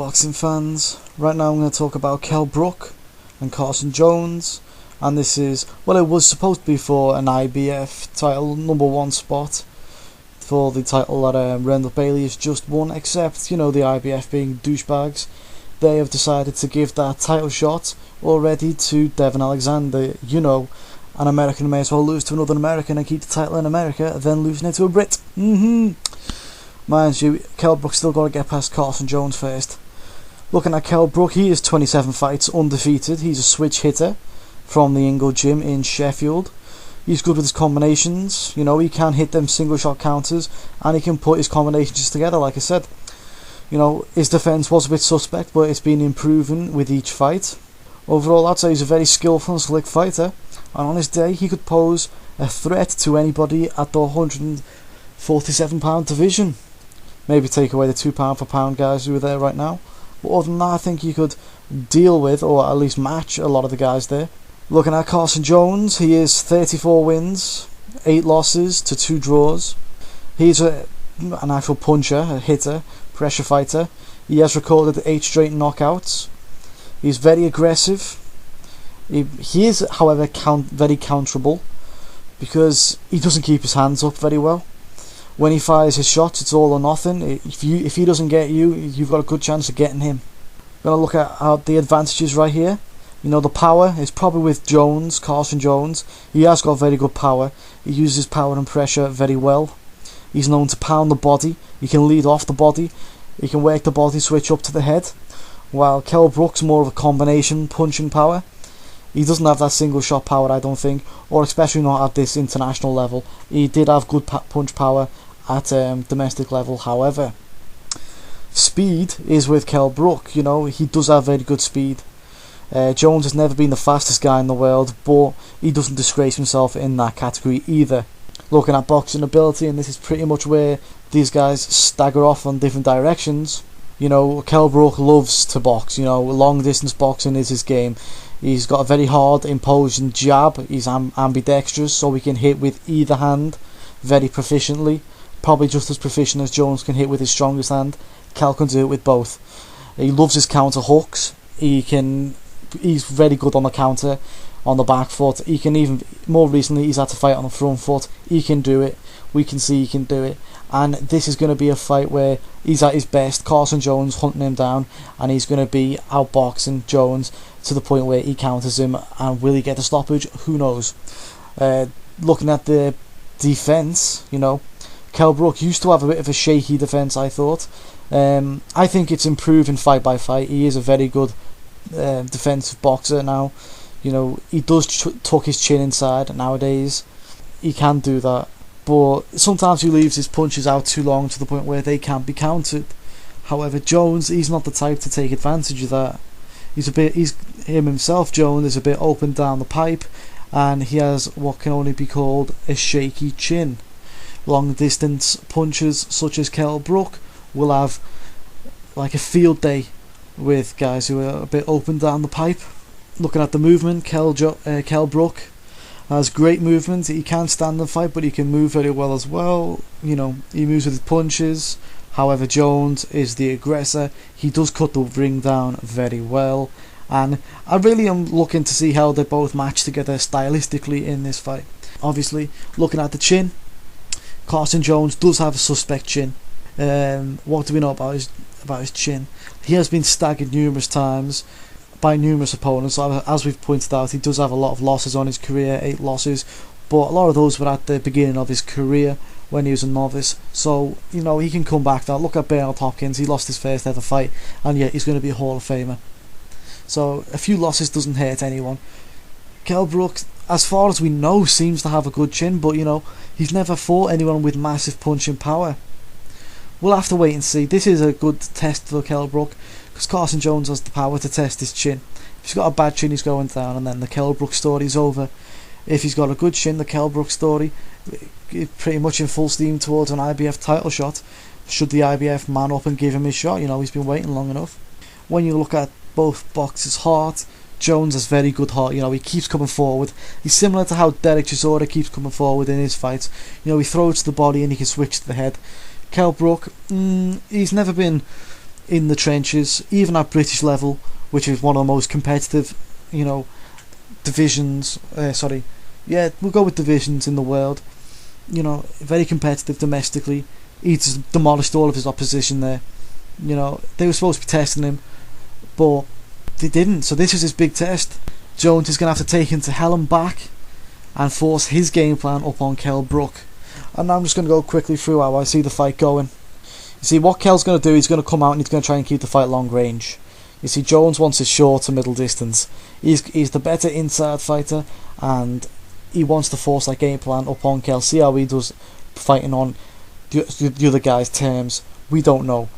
boxing fans. Right now I'm going to talk about Kell Brook and Carson Jones, and this is, well, it was supposed to be for an IBF title #1 spot for the title that Randall Bailey has just won, except, you know, the IBF being douchebags, they have decided to give that title shot already to Devon Alexander. You know, an American may as well lose to another American and keep the title in America than losing it to a Brit. Mind you, Kell Brook's still got to get past Carson Jones first. Looking at Kell Brook, he is 27 fights undefeated. He's a switch hitter from the Ingle Gym in Sheffield. He's good with his combinations. You know, he can hit them single shot counters and he can put his combinations together, like I said. You know, his defence was a bit suspect, but it's been improving with each fight. Overall, I'd say he's a very skillful and slick fighter, and on his day he could pose a threat to anybody at the 147-pound division. Maybe take away the £2 for pound guys who are there right now. But other than that, I think he could deal with, or at least match, a lot of the guys there. Looking at Carson Jones, he is 34 wins, 8 losses to 2 draws. He's an actual puncher, a hitter, pressure fighter. He has recorded 8 straight knockouts. He's very aggressive. He is, however, very counterable because he doesn't keep his hands up very well. When he fires his shots, it's all or nothing. If he doesn't get you, you've got a good chance of getting him. We're going to look at the advantages right here. You know, the power is probably with Jones, Carson Jones. He has got very good power. He uses power and pressure very well. He's known to pound the body. He can lead off the body. He can work the body switch up to the head. While Kell Brook's more of a combination punching power. He doesn't have that single shot power, I don't think, or especially not at this international level. He did have good punch power at domestic level, however. Speed is with Kell Brook. You know, he does have very good speed. Jones has never been the fastest guy in the world, but he doesn't disgrace himself in that category either. Looking at boxing ability, and this is pretty much where these guys stagger off on different directions. You know, Kell Brook loves to box. You know, long distance boxing is his game. He's got a very hard, imposing jab. He's ambidextrous, so he can hit with either hand very proficiently. Probably just as proficient as Jones can hit with his strongest hand. Kell can do it with both. He loves his counter hooks. He's very good on the counter, on the back foot. He can even, more recently, he's had to fight on the front foot. He can do it. We can see he can do it. And this is going to be a fight where he's at his best. Carson Jones hunting him down, and he's going to be outboxing Jones to the point where he counters him. And will he get the stoppage? Who knows? Looking at the defence, you know, Kell Brook used to have a bit of a shaky defence, I thought. I think it's improving fight by fight. He is a very good defensive boxer now. You know, he does tuck his chin inside nowadays. He can do that. But sometimes he leaves his punches out too long to the point where they can't be countered. However, Jones, he's not the type to take advantage of that. Him himself, Jones, is a bit open down the pipe, and he has what can only be called a shaky chin. Long distance punchers such as Kell Brook will have like a field day with guys who are a bit open down the pipe. Looking at the movement, Kell Brook has great movement. He can stand and fight, but he can move very well as well. You know, he moves with his punches. However, Jones is the aggressor. He does cut the ring down very well, and I really am looking to see how they both match together stylistically in this fight. Obviously, looking at the chin, Carson Jones does have a suspect chin. What do we know about his chin? He has been staggered numerous times by numerous opponents. As we've pointed out, he does have a lot of losses on his career, 8 losses, but a lot of those were at the beginning of his career when he was a novice. So, you know, he can come back now. Look at Bernard Hopkins. He lost his first ever fight, and yet he's going to be a Hall of Famer. So a few losses doesn't hurt anyone. Kell Brook, as far as we know, seems to have a good chin, but, you know, he's never fought anyone with massive punching power. We'll have to wait and see. This is a good test for Kell Brook, because Carson Jones has the power to test his chin. If he's got a bad chin, he's going down, and then the Kell Brook story is over. If he's got a good chin, the Kell Brook story is pretty much in full steam towards an IBF title shot. Should the IBF man up and give him his shot? You know, he's been waiting long enough. When you look at both boxers' heart, Jones has very good heart. You know, he keeps coming forward. He's similar to how Derek Chisora keeps coming forward in his fights. You know, he throws to the body and he can switch to the head. Kell Brook, he's never been in the trenches, even at British level, which is one of the most competitive, divisions. We'll go with divisions in the world. Very competitive domestically. He's demolished all of his opposition there. They were supposed to be testing him, but they didn't. So this is his big test. Jones is going to have to take him to hell and back and force his game plan up on Kell Brook. And now I'm just going to go quickly through how I see the fight going. You see, what Kell's going to do, he's going to come out and he's going to try and keep the fight long range. You see, Jones wants his short to middle distance. He's the better inside fighter, and he wants to force that game plan up on Kell. See how he does fighting on the other guy's terms. We don't know.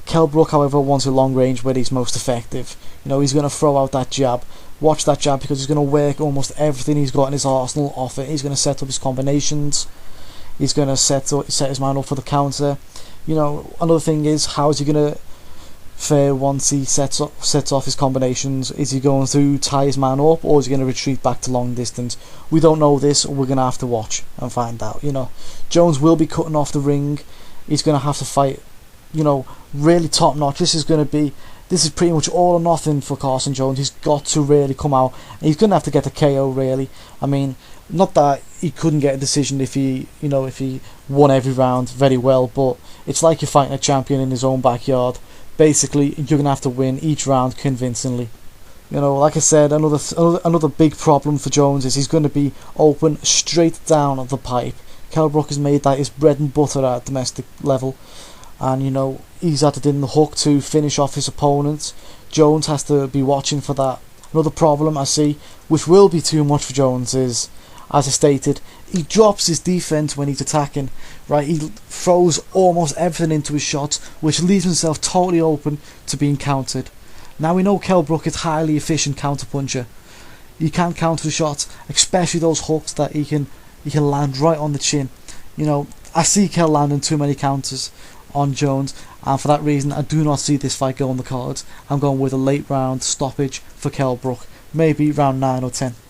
Kell Brook, however, wants a long range where he's most effective. He's going to throw out that jab. Watch that jab, because he's going to work almost everything he's got in his arsenal off it. He's going to set up his combinations. He's going to set his man up for the counter. Another thing is, how is he going to fare once he sets off his combinations? Is he going to tie his man up, or is he going to retreat back to long distance? We don't know this. We're going to have to watch and find out. Jones will be cutting off the ring. He's going to have to fight, really top notch. This is pretty much all or nothing for Carson Jones. He's got to really come out. He's going to have to get the KO, really. I mean, not that he couldn't get a decision if he won every round very well, but it's like you're fighting a champion in his own backyard. Basically, you're going to have to win each round convincingly. Like I said, another big problem for Jones is he's going to be open straight down the pipe. Kell Brook has made that his bread and butter at domestic level, and he's added in the hook to finish off his opponents. Jones has to be watching for that. Another problem I see, which will be too much for Jones, is, as I stated, he drops his defense when he's attacking. Right, he throws almost everything into his shots, which leaves himself totally open to being countered. Now we know Kell Brook is a highly efficient counter puncher. He can counter the shots, especially those hooks that he can land right on the chin. I see Kell landing too many counters on Jones, and for that reason I do not see this fight go on the cards. I'm going with a late round stoppage for Kell Brook, maybe round 9 or 10.